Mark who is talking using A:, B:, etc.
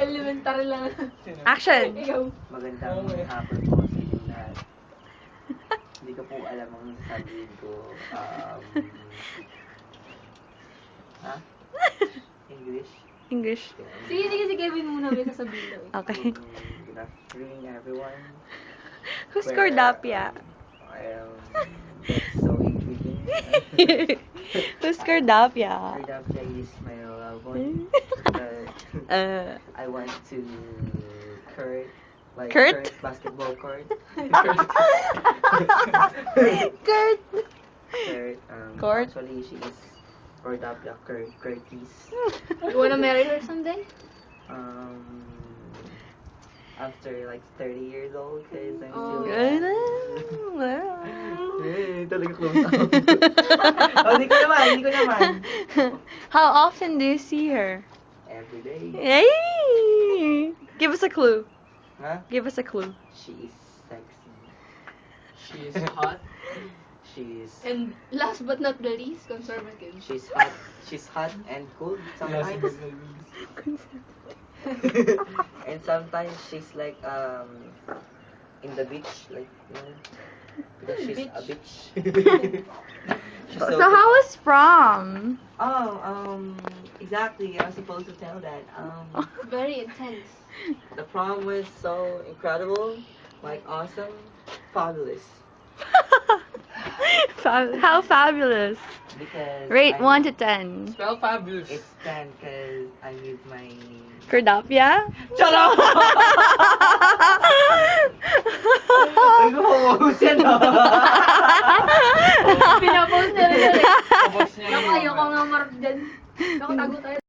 A: Elementary lang.
B: Action!
A: Ikaw.
C: Magandang hapon po sa inyong lahat. Hindi ko po alam ang sasabihin ko. Ha? English?
B: English.
A: Sige, si Kevin muna may sasabihin daw.
B: Okay.
C: Good afternoon, everyone.
B: Who's Cordapia?
C: That's so intriguing.
B: Who's Cordapia?
C: Cordapia is my loved one. I want to Kurt. Like
B: Kurt?
C: Basketball court.
B: Kurt!
C: Kurt.
B: Court?
C: Actually, she is Cordapia Curtis.
A: You wanna marry her someday?
C: After like 30 years old, cause I'm
A: Oh.
C: still talaga close up. Hindi ko naman.
B: How often do you see her?
C: Every day.
B: Hey! Give us a clue.
C: Huh?
B: Give us a clue.
C: She is sexy.
D: She is hot.
C: She's
A: And last but not the least, conservative.
C: she's hot. She's hot and cool sometimes. And sometimes she's like in the beach, like because she's a bitch. She's
B: So
C: cool.
B: how was prom?
C: Exactly. I was supposed to tell that.
A: Very intense.
C: The prom was so incredible, like awesome, fabulous.
B: How fabulous.
C: Because
B: Rate
C: I-
B: 1 to 10.
D: Spell fabulous.
C: It's 10 because I'm with my.
B: Cordapia?
C: Shut up! Nag-host yan
A: Pinapost na rin.
D: Tapos niya
A: Naku, ayoko nga marap dyan. Naku, tago tayo.